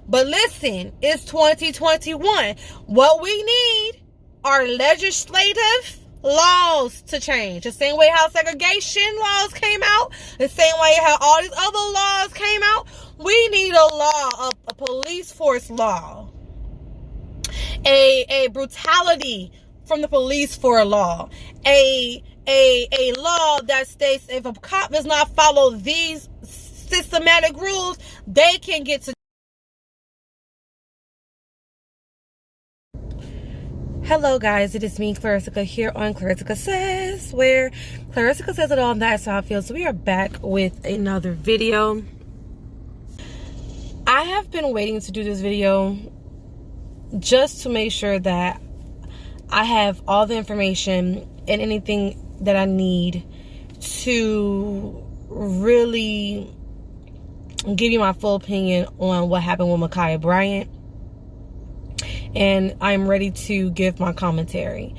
But listen, it's 2021. What we need are legislative laws to change. The same way how segregation laws came out, the same way how all these other laws came out. We need a law, a police force law, a brutality from the police for a law, a law that states if a cop does not follow these systematic rules, they can get to. Hello guys, it is me, Klarissica, here on Klarissicasays, where Klarissica says it all and that's how I feel. So we are back with another video. I have been waiting to do this video just to make sure that I have all the information and anything that I need to really give you my full opinion on what happened with Ma'Khia Bryant. And I'm ready to give my commentary.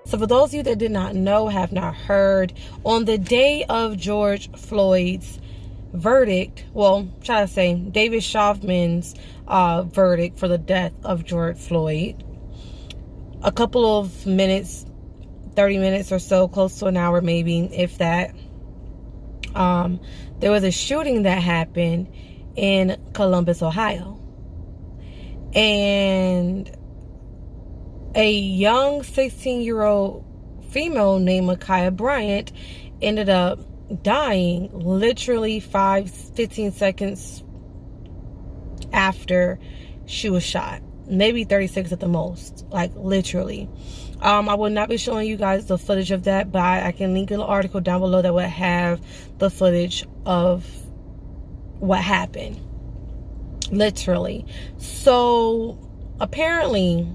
So for those of you that did not know, have not heard, on the day of George Floyd's verdict, well, try to say David Schaufman's verdict for the death of George Floyd, a couple of minutes, 30 minutes or so, close to an hour maybe, if that, there was a shooting that happened in Columbus, Ohio, and a young 16-year-old female named Ma'Khia Bryant ended up dying literally 15 seconds after she was shot, maybe 30 seconds at the most, like literally. I will not be showing you guys the footage of that, but I can link an article down below that would have the footage of what happened, literally. So apparently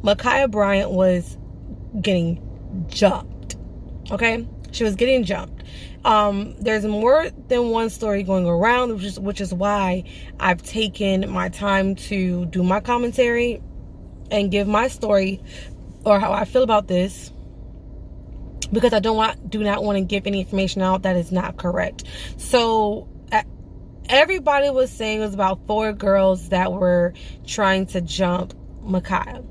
Ma'Khia Bryant was getting jumped. Okay, she was getting jumped. There's more than one story going around, which is why I've taken my time to do my commentary and give my story or how I feel about this, because I do not want to give any information out that is not correct. So everybody was saying it was about 4 girls that were trying to jump Ma'Khia.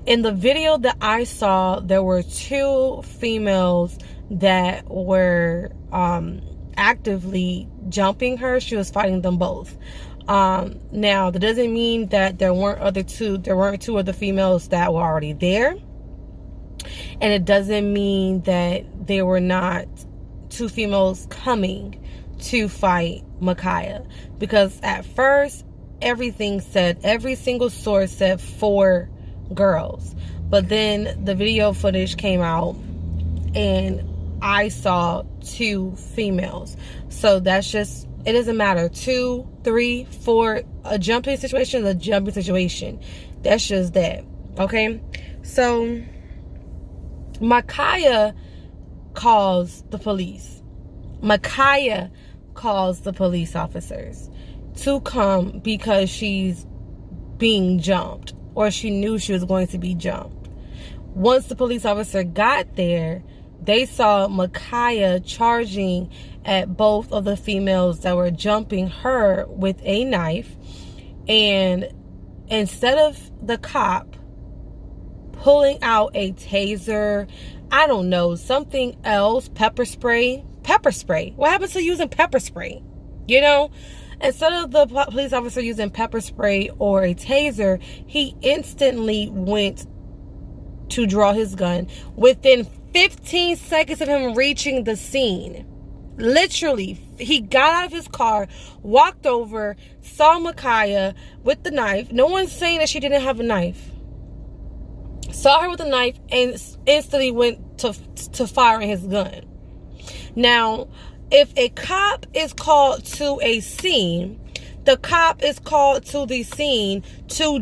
In the video that I saw, there were 2 females that were actively jumping her. She was fighting them both. Now, that doesn't mean that there weren't 2 other females that were already there. And it doesn't mean that there were not 2 females coming to fight Ma'Khia. Because at first, every single source said 4 girls, but then the video footage came out and I saw 2 females. So that's just, it doesn't matter, 2, 3, 4, a jumping situation is a jumping situation. That's just that. Okay, so Ma'Khia calls the police. Ma'Khia calls the police officers to come because she's being jumped, or she knew she was going to be jumped. Once the police officer got there, they saw Ma'Khia charging at both of the females that were jumping her with a knife. And instead of the cop pulling out a taser, I don't know, something else, pepper spray. What happens to using pepper spray? You know? Instead of the police officer using pepper spray or a taser, he instantly went to draw his gun. Within 15 seconds of him reaching the scene, literally, he got out of his car, walked over, saw Ma'Khia with the knife. No one's saying that she didn't have a knife. Saw her with a knife and instantly went to firing his gun. Now, if a cop is called to a scene, the cop is called to the scene to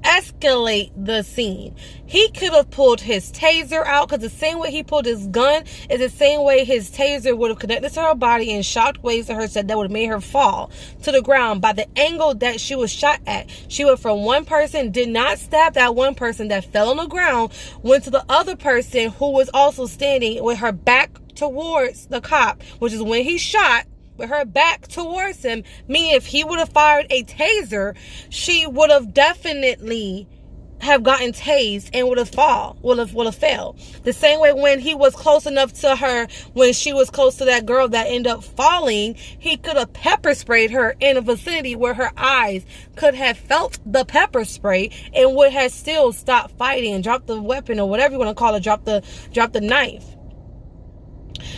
escalate the scene. He could have pulled his taser out, because the same way he pulled his gun is the same way his taser would have connected to her body in shocked ways to her, said that would have made her fall to the ground by the angle that she was shot at. She went from one person, did not stab that one person that fell on the ground, went to the other person who was also standing with her back towards the cop, which is when he shot, with her back towards him. Meaning if he would have fired a taser, she would have definitely have gotten tased and would have fell. The same way when he was close enough to her, when she was close to that girl that ended up falling, he could have pepper sprayed her in a vicinity where her eyes could have felt the pepper spray and would have still stopped fighting and dropped the weapon, or whatever you want to call it, drop the knife.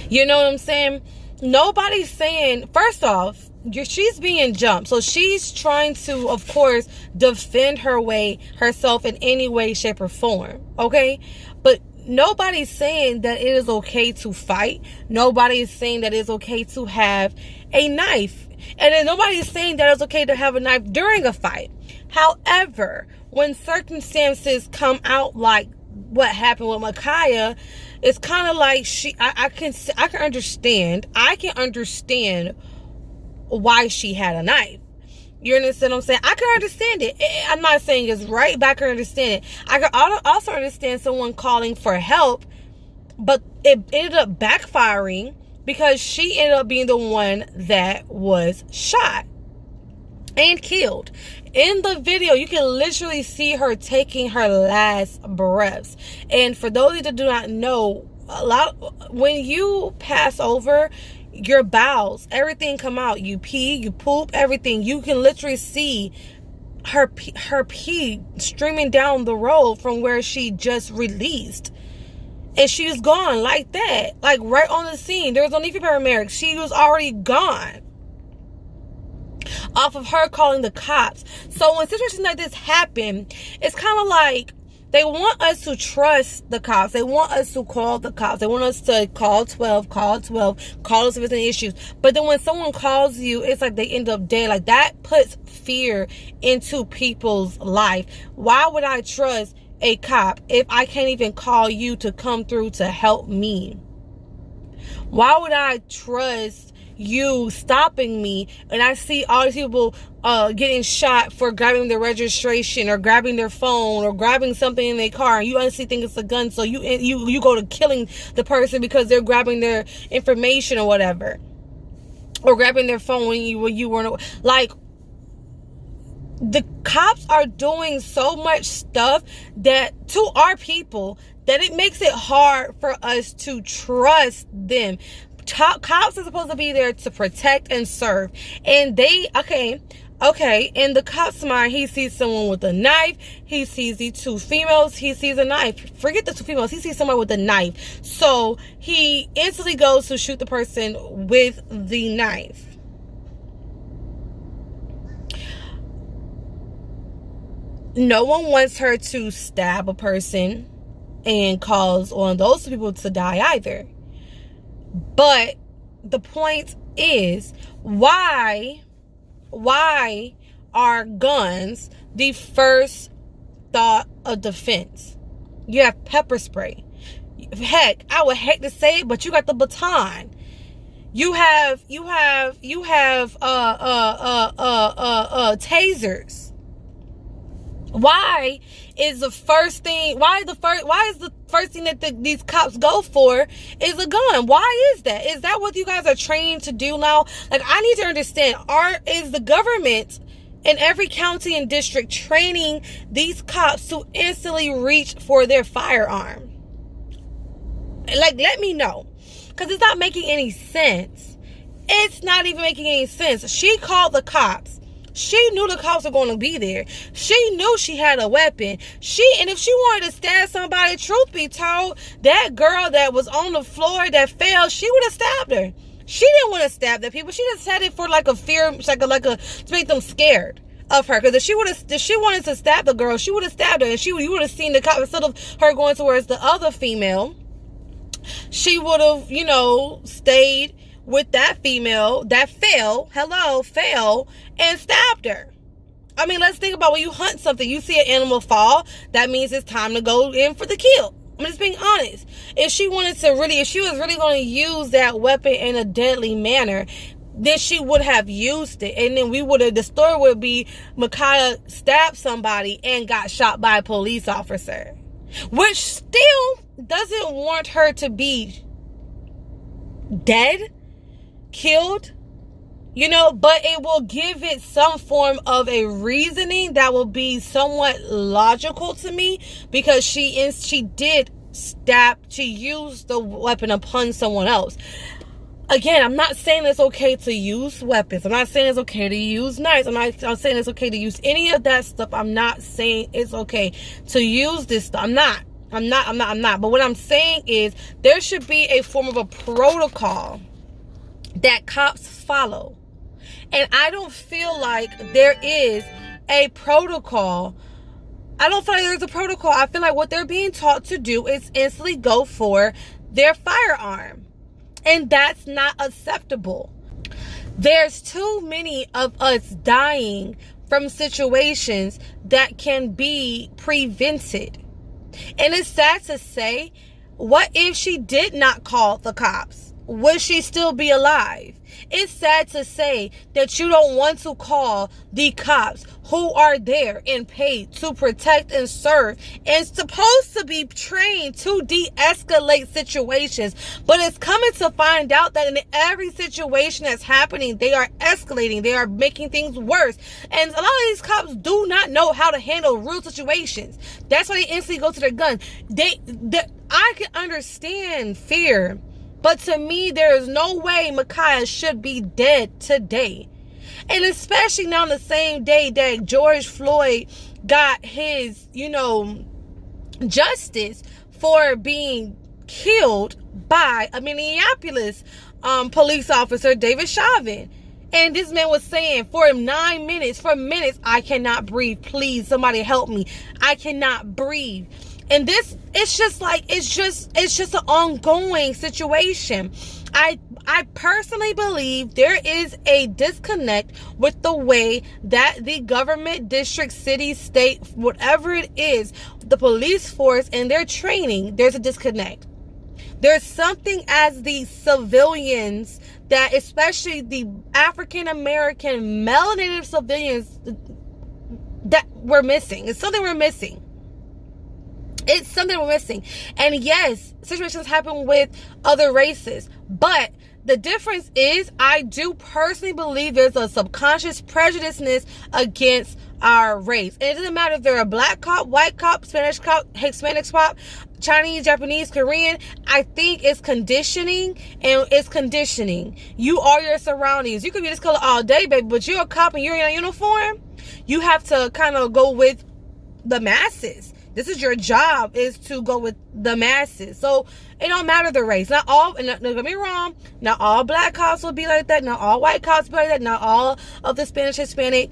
You know what I'm saying? Nobody's saying, first off, she's being jumped. So she's trying to, of course, defend herself in any way, shape, or form. Okay? But nobody's saying that it is okay to fight. Nobody's saying that it's okay to have a knife. And then nobody's saying that it's okay to have a knife during a fight. However, when circumstances come out like what happened with Micaiah, it's kind of like I can understand why she had a knife. You understand what I'm saying? I can understand it. I'm not saying it's right, but I can understand it. I can also understand someone calling for help, but it ended up backfiring because she ended up being the one that was shot and killed. In the video, you can literally see her taking her last breaths. And for those of you that do not know, when you pass over, your bowels, everything come out. You pee, you poop, everything. You can literally see her pee streaming down the road from where she just released. And she was gone like that. Like right on the scene. There was no need for paramedics. She was already gone. Off of her calling the cops. So when situations like this happen, it's kind of like they want us to trust the cops. They want us to call the cops. They want us to call 12, call us if there's any issues. But then when someone calls you, it's like they end up dead. Like that puts fear into people's life. Why would I trust a cop if I can't even call you to come through to help me? Why would I trust you stopping me and I see all these people getting shot for grabbing their registration or grabbing their phone or grabbing something in their car, and you honestly think it's a gun, so you go to killing the person because they're grabbing their information or whatever, or grabbing their phone when you weren't. Like, the cops are doing so much stuff that to our people that it makes it hard for us to trust them. Cops are supposed to be there to protect and serve, and they in the cop's mind, he sees someone with a knife. He sees the two females. He sees a knife. Forget the two females. He sees someone with a knife, so he instantly goes to shoot the person with the knife. No one wants her to stab a person and cause one of those people to die either. But the point is, why are guns the first thought of defense? You have pepper spray. Heck, I would hate to say it, but you got the baton. You have tasers. Why is the first thing that these cops go for is a gun? Why is that? Is that what you guys are trained to do now? Like, I need to understand, is the government in every county and district training these cops to instantly reach for their firearm? Like, let me know, because it's not making any sense. It's not even making any sense. She called the cops. She knew the cops were going to be there. She knew she had a weapon. And if she wanted to stab somebody, truth be told, that girl that was on the floor that fell, she would have stabbed her. She didn't want to stab that people. She just said it for like a fear, to make them scared of her. Because if she wanted to stab the girl, she would have stabbed her, and you would have seen the cop, instead of her going towards the other female, she would have, stayed with that female that fell, and stabbed her. I mean, let's think about when you hunt something. You see an animal fall, that means it's time to go in for the kill. I'm just being honest. If she was really going to use that weapon in a deadly manner, then she would have used it. And then the story would be Micaiah stabbed somebody and got shot by a police officer. Which still doesn't warrant her to be dead, killed, but it will give it some form of a reasoning that will be somewhat logical to me, because she used the weapon upon someone else. Again, I'm not saying it's okay to use weapons. I'm not saying it's okay to use knives. I'm saying it's okay to use any of that stuff. I'm not saying it's okay to use this stuff. I'm not. But what I'm saying is there should be a form of a protocol that cops follow. And I don't feel like there is a protocol. I don't feel like there's a protocol. I feel like what they're being taught to do is instantly go for their firearm. And that's not acceptable. There's too many of us dying from situations that can be prevented. And it's sad to say, what if she did not call the cops? Would she still be alive? It's sad to say that you don't want to call the cops who are there and paid to protect and serve and supposed to be trained to de-escalate situations. But it's coming to find out that in every situation that's happening, they are escalating. They are making things worse. And a lot of these cops do not know how to handle real situations. That's why they instantly go to their gun. I can understand fear. But to me, there is no way Micaiah should be dead today. And especially now on the same day that George Floyd got his, justice for being killed by a Minneapolis police officer, David Chauvin. And this man was saying for minutes, I cannot breathe. Please, somebody help me. I cannot breathe. And it's just an ongoing situation. I personally believe there is a disconnect with the way that the government, district, city, state, whatever it is, the police force and their training, there's a disconnect. There's something as the civilians, that especially the African American melanated civilians, that we're missing. It's something we're missing. It's something we're missing. And yes, situations happen with other races. But the difference is, I do personally believe there's a subconscious prejudiceness against our race. And it doesn't matter if they're a black cop, white cop, Spanish cop, Hispanic cop, Chinese, Japanese, Korean. I think it's conditioning, and it's conditioning. You are your surroundings. You could be this color all day, baby, but you're a cop and you're in a uniform. You have to kind of go with the masses. This is your job, is to go with the masses. So it don't matter the race. Not all, and don't get me wrong, not all black cops will be like that. Not all white cops will be like that. Not all of the Spanish, Hispanic,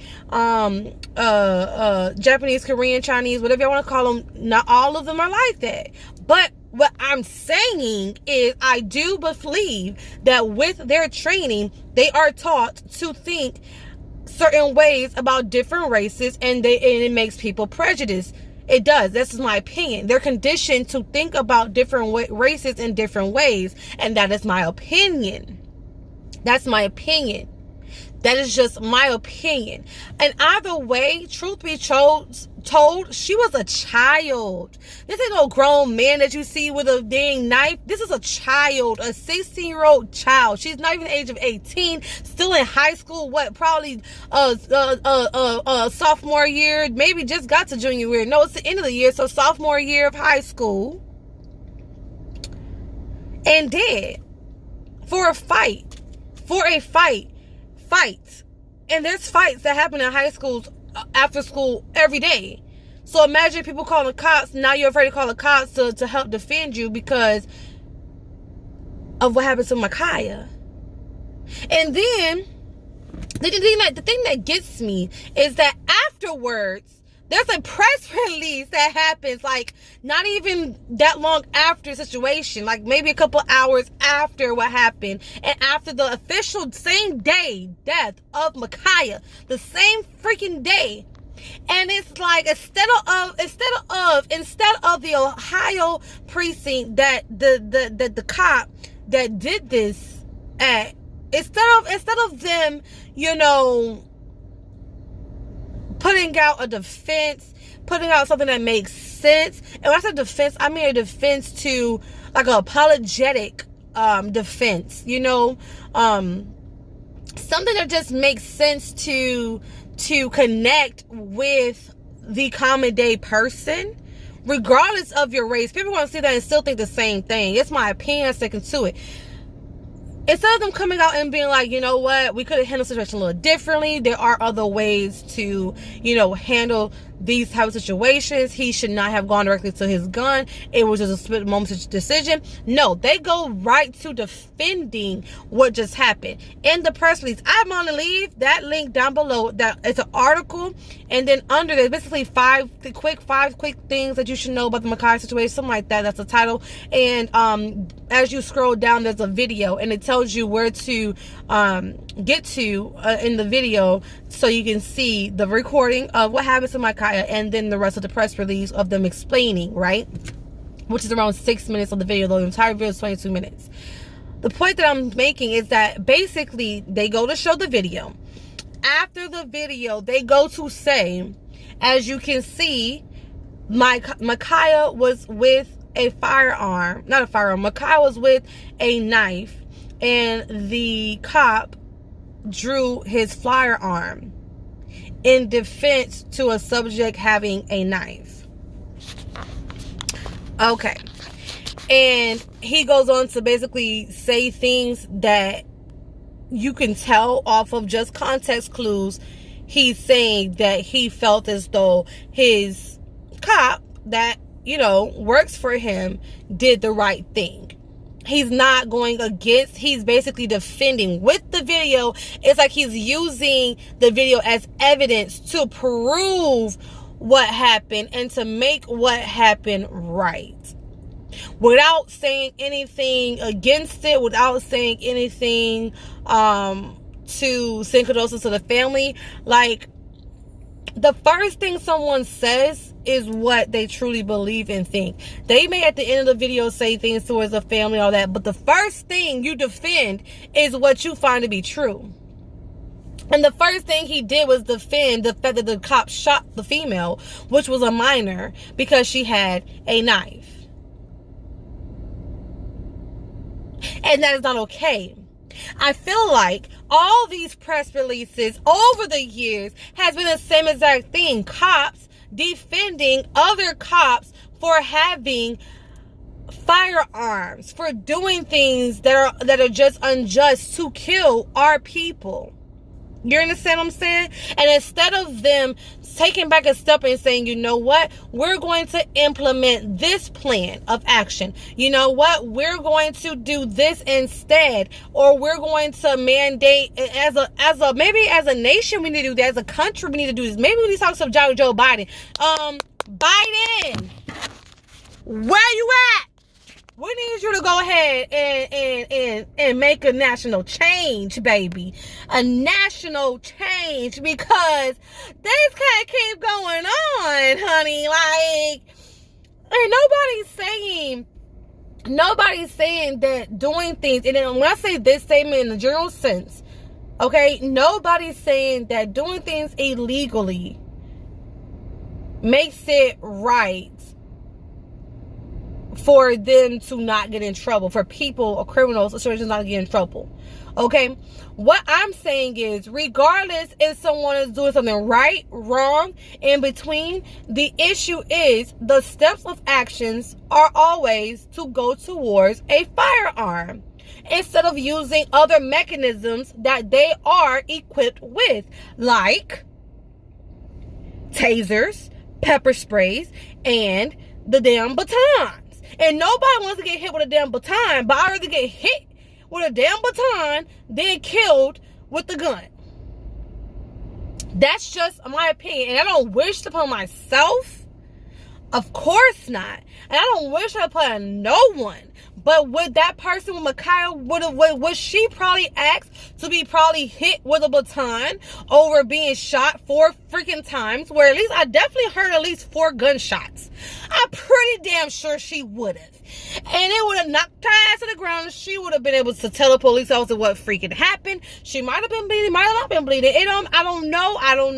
Japanese, Korean, Chinese, whatever you want to call them, not all of them are like that. But what I'm saying is, I do believe that with their training, they are taught to think certain ways about different races, and it makes people prejudiced. It does. This is my opinion. They're conditioned to think about different races in different ways. And that is my opinion. That's my opinion. That is just my opinion. And either way, truth be told, she was a child. This ain't no grown man that you see with a dang knife. This is a child, a 16-year-old child. She's not even the age of 18, still in high school. Probably sophomore year, maybe just got to junior year. No, it's the end of the year, so sophomore year of high school. And dead for a fight. And there's fights that happen in high schools after school every day. So imagine people calling the cops. Now you're afraid to call the cops to help defend you because of what happened to Micaiah. And then the thing that gets me is that afterwards, there's a press release that happens, like, not even that long after the situation, like maybe a couple hours after what happened, and after the official same day death of Micaiah, the same freaking day, And it's like, instead of the Ohio precinct that the cop that did this at, instead of them, you know, putting out a defense, putting out something that makes sense. And when I say defense, I mean a defense to, like, an apologetic defense, you know, something that just makes sense to connect with the common day person, regardless of your race. People want to see that and still think the same thing. It's my opinion. I'm sticking to it. Instead of them coming out and being like, you know what, we could have handled the situation a little differently. There are other ways to, you know, handle these type of situations. He should not have gone directly to his gun. It was just a split moment decision. No, they go right to defending what just happened. In the press release, I'm going to leave that link down below. That it's an article, and then under there's basically five quick things that you should know about the Ma'Khia situation, something like that. That's the title. And as you scroll down, there's a video, and it tells you where to get to in the video, so you can see the recording of what happens to Ma'Khia, and then the rest of the press release of them explaining, right? Which is around 6 minutes of the video, though the entire video is 22 minutes. The point that I'm making is that basically they go to show the video. After the video, they go to say, as you can see, Ma'Khia was with a firearm, not a firearm, Ma'Khia was with a knife, and the cop drew his firearm in defense to a subject having a knife. Okay. And he goes on to basically say things that you can tell off of just context clues. He's saying that he felt as though his cop that, you know, works for him did the right thing. He's not going against, he's basically defending. With the video, it's like he's using the video as evidence to prove what happened and to make what happened right. Without saying anything against it, without saying anything to send condolences to the family. Like, the first thing someone says is what they truly believe and think. They may at the end of the video say things towards the family, all that, but the first thing you defend is what you find to be true. And the first thing he did was defend the fact that the cop shot the female, which was a minor, because she had a knife. And that is not okay. I feel like all these press releases over the years has been the same exact thing. Cops defending other cops for having firearms, for doing things that are just unjust to kill our people. You understand what I'm saying? And instead of them taking back a step and saying, you know what, we're going to implement this plan of action. You know what, we're going to do this instead, or we're going to mandate maybe as a nation we need to do that, as a country we need to do this. Maybe we need to talk to Joe Biden. Biden, where you at? We need you to go ahead and make a national change, baby. A national change, because things can't keep going on, honey. Like, and nobody's saying that doing things, and then when I say this statement in the general sense, okay, nobody's saying that doing things illegally makes it right for them to not get in trouble, for people or criminals or citizens not to get in trouble. Okay, what I'm saying is, regardless if someone is doing something right, wrong, in between, the issue is the steps of actions are always to go towards a firearm instead of using other mechanisms that they are equipped with, like tasers, pepper sprays, and the damn batons. And nobody wants to get hit with a damn baton, but I'd rather get hit with a damn baton than killed with the gun. That's just my opinion. And I don't wish to upon myself. Of course not. And I don't wish it upon no one. But would that person, with Ma'Khia, would she probably ask to be probably hit with a baton over being shot 4 freaking times? Where at least I definitely heard at least 4 gunshots. I'm pretty damn sure she would have. And it would have knocked her ass to the ground, and she would have been able to tell the police officer what freaking happened. She might have been bleeding, might have not been bleeding. I don't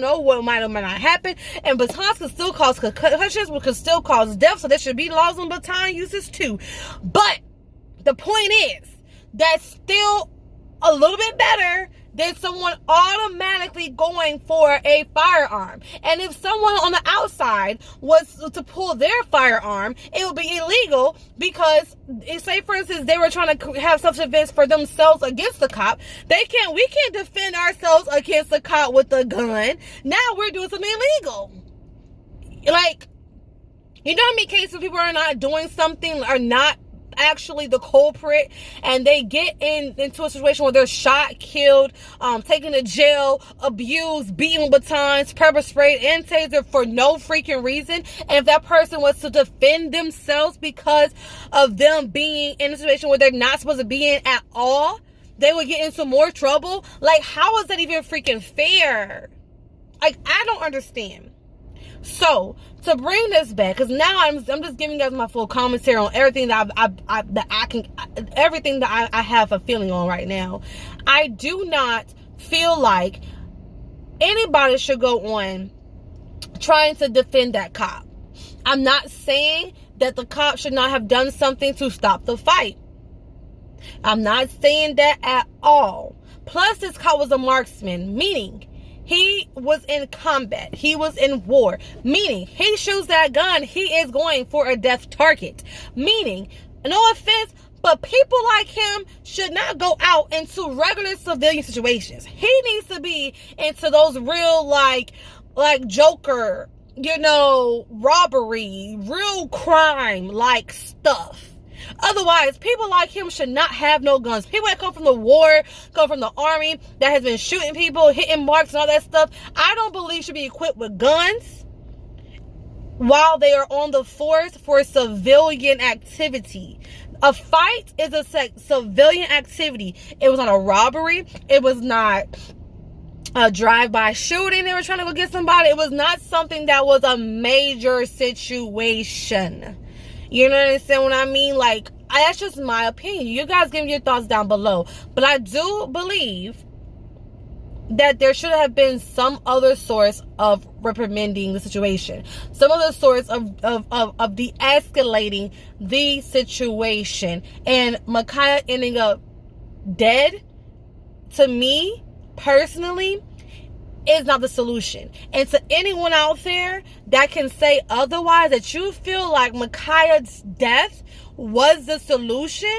know what might or might not happen. And batons can still cause concussions, which can still cause death. So there should be laws on baton uses too. But the point is, that's still a little bit better than someone automatically going for a firearm. And if someone on the outside was to pull their firearm, it would be illegal, because say for instance they were trying to have self-defense for themselves against the cop. We can't defend ourselves against the cop with a gun. Now we're doing something illegal. Like, you know how many cases people are not doing something, are not actually the culprit, and they get into a situation where they're shot, killed, taken to jail, abused, beaten with batons, pepper sprayed, and tasered for no freaking reason. And if that person was to defend themselves because of them being in a situation where they're not supposed to be in at all, they would get into more trouble. Like, how is that even freaking fair? Like, I don't understand. So, to bring this back, because now I'm just giving you guys my full commentary on everything that everything that I have a feeling on right now. I do not feel like anybody should go on trying to defend that cop. I'm not saying that the cop should not have done something to stop the fight. I'm not saying that at all. Plus, this cop was a marksman, meaning he was in combat. He was in war. Meaning, he shoots that gun, he is going for a death target. Meaning, no offense, but people like him should not go out into regular civilian situations. He needs to be into those real, like Joker, robbery, real crime, like stuff. Otherwise, people like him should not have no guns. People that come from the war, come from the army, that has been shooting people, hitting marks and all that stuff, I don't believe should be equipped with guns while they are on the force for civilian activity. A fight is a civilian activity. It was not a robbery. It was not a drive-by shooting. They were trying to go get somebody. It was not something that was a major situation. You know what I'm saying? What I mean? Like, that's just my opinion. You guys give me your thoughts down below. But I do believe that there should have been some other source of reprimanding the situation. Some other source of de-escalating the situation. And Ma'Khia ending up dead, to me, personally, is not the solution. And to anyone out there that can say otherwise, that you feel like Ma'Khia's death was the solution,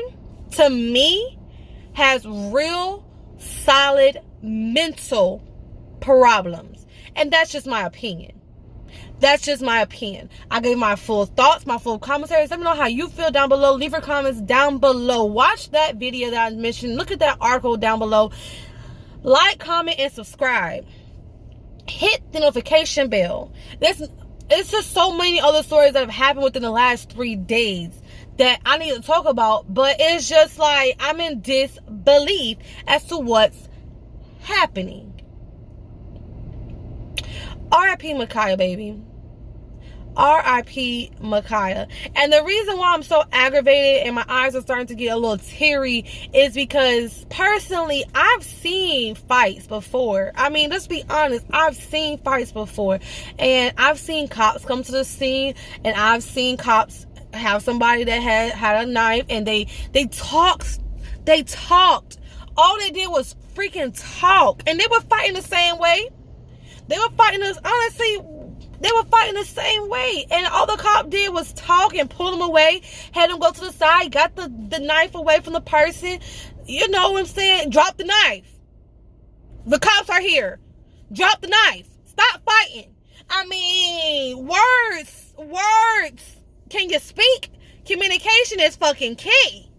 to me, has real solid mental problems. And that's just my opinion. That's just my opinion. I gave my full thoughts, my full commentaries. Let me know how you feel down below. Leave your comments down below. Watch that video that I mentioned. Look at that article down below. Like, comment, and subscribe. Hit the notification bell. It's just so many other stories that have happened within the last 3 days that I need to talk about, but it's just like I'm in disbelief as to what's happening. R.I.P. Ma'Khia, baby. R.I.P. Ma'Khia. And the reason why I'm so aggravated and my eyes are starting to get a little teary is because personally, I've seen fights before. I mean, let's be honest, I've seen fights before. And I've seen cops come to the scene, and I've seen cops have somebody that had a knife, and they talked. All they did was freaking talk. And they were fighting the same way. They were fighting us, honestly. They were fighting the same way. And all the cop did was talk and pull them away. Had them go to the side. Got the knife away from the person. You know what I'm saying? Drop the knife. The cops are here. Drop the knife. Stop fighting. I mean, words. Can you speak? Communication is fucking key.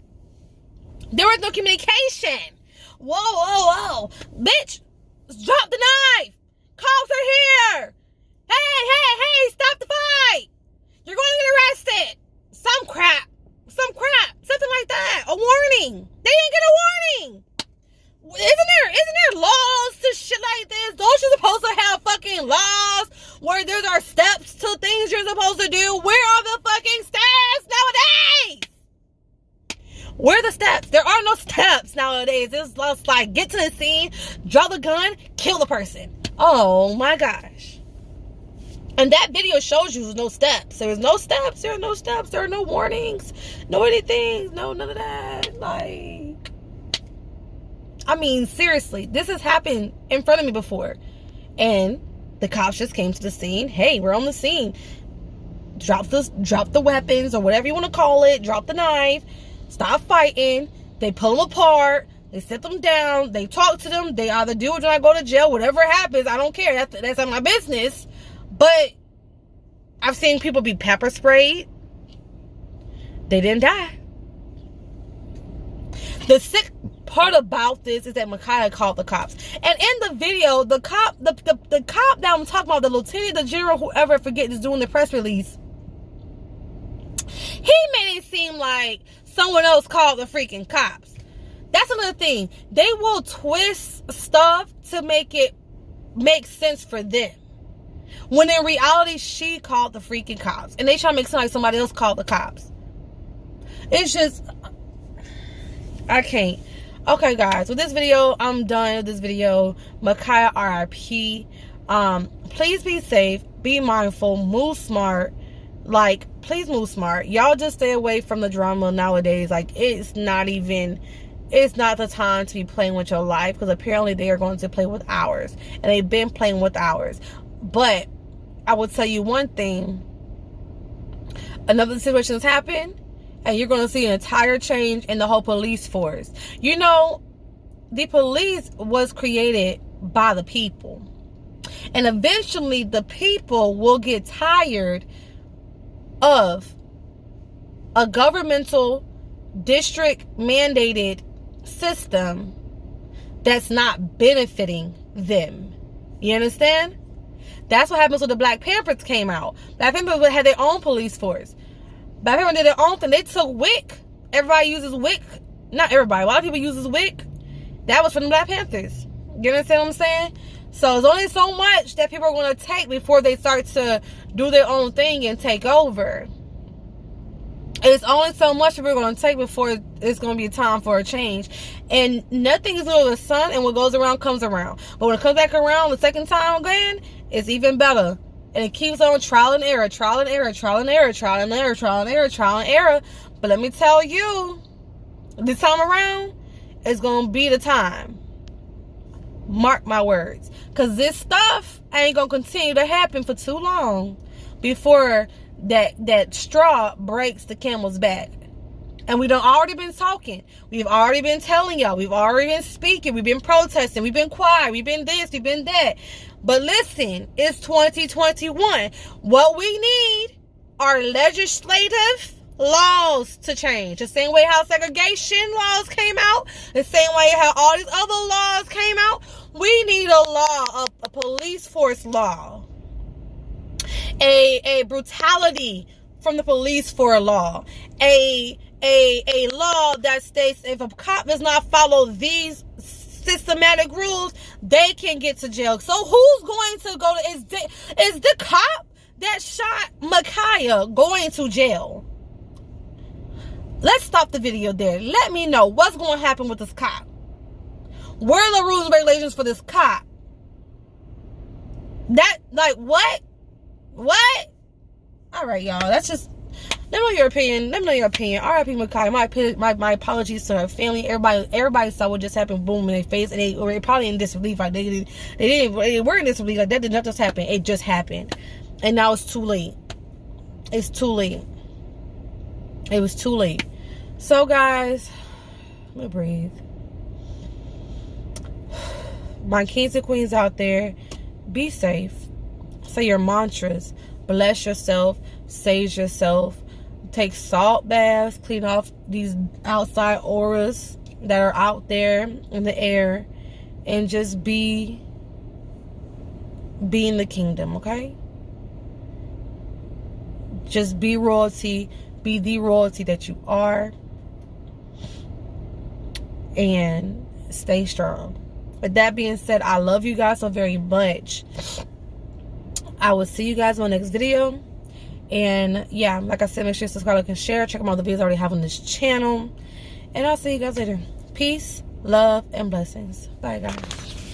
There was no communication. Whoa. Bitch, drop the knife. Cops are here. Hey, stop the fight. You're going to get arrested. Some some crap, something like that, a warning. They didn't get a warning. Isn't there laws to shit like this? Don't you supposed to have fucking laws where there are steps to things you're supposed to do? Where are the fucking steps nowadays? Where are the steps? There are no steps nowadays. It's just like, get to the scene, draw the gun, kill the person. Oh my gosh. And that video shows you there's no steps. There's no steps. There are no steps. There are no warnings. No anything. No none of that. Like, I mean, seriously, this has happened in front of me before. And the cops just came to the scene. Hey, we're on the scene. Drop the weapons or whatever you want to call it. Drop the knife. Stop fighting. They pull them apart. They sit them down. They talk to them. They either do it or I go to jail. Whatever happens, I don't care. That's not my business. But I've seen people be pepper sprayed. They didn't die. The sick part about this is that Ma'Khia called the cops. And in the video, the cop that I'm talking about, the lieutenant, the general, whoever, forget, is doing the press release. He made it seem like someone else called the freaking cops. That's another thing. They will twist stuff to make it make sense for them. When in reality, she called the freaking cops. And they try to make it sound like somebody else called the cops. It's just, I can't. Okay, guys, with this video, I'm done with this video. Ma'Khia RIP. Please be safe, be mindful, move smart. Like, please move smart. Y'all just stay away from the drama nowadays. Like, it's not the time to be playing with your life, because apparently they are going to play with ours, and they've been playing with ours. But I will tell you one thing. Another situation has happened, and you're going to see an entire change in the whole police force. You know, the police was created by the people. And eventually the people will get tired of a governmental district mandated system that's not benefiting them. You understand? That's what happens when the Black Panthers came out. Black Panthers had their own police force. Black Panthers did their own thing. They took WIC. Everybody uses WIC. Not everybody. A lot of people uses WIC. That was from the Black Panthers. You understand what I'm saying? So there's only so much that people are going to take before they start to do their own thing and take over. It's only so much people are going to take before it's going to be time for a change. And nothing is under the sun, and what goes around comes around. But when it comes back around the second time again, it's even better. And it keeps on trial and error, trial and error, trial and error, trial and error, trial and error, trial and error. But let me tell you, this time around, it's going to be the time. Mark my words. Because this stuff ain't going to continue to happen for too long before that straw breaks the camel's back. And we done already been talking. We've already been telling y'all. We've already been speaking. We've been protesting. We've been quiet. We've been this. We've been that. But listen, it's 2021. What we need are legislative laws to change. The same way how segregation laws came out. The same way how all these other laws came out. We need a law, a police force law. A brutality from the police for a law. A law that states if a cop does not follow these systematic rules, they can get to jail. So who's going to go to, is the cop that shot Ma'Khia going to jail? Let's stop the video there. Let me know what's going to happen with this cop. Where are the rules and regulations for this cop? That, like, what? All right, y'all. That's just, let me know your opinion. Let me know your opinion. R.I.P. Ma'Khia. My apologies to her family. Everybody saw what just happened. Boom, in their face, and they were probably in disbelief. Like they were in disbelief. Like that did not just happen. It just happened, and now it's too late. It's too late. It was too late. So, guys, let me breathe. My kings and queens out there, be safe. Say your mantras. Bless yourself. Sage yourself. Take salt baths. Clean off these outside auras that are out there in the air. And just be in the kingdom, okay? Just be royalty. Be the royalty that you are. And stay strong. With that being said, I love you guys so very much. I will see you guys on the next video. And yeah, like I said, make sure you subscribe, like, and share. Check out all the videos I already have on this channel. And I'll see you guys later. Peace, love, and blessings. Bye, guys.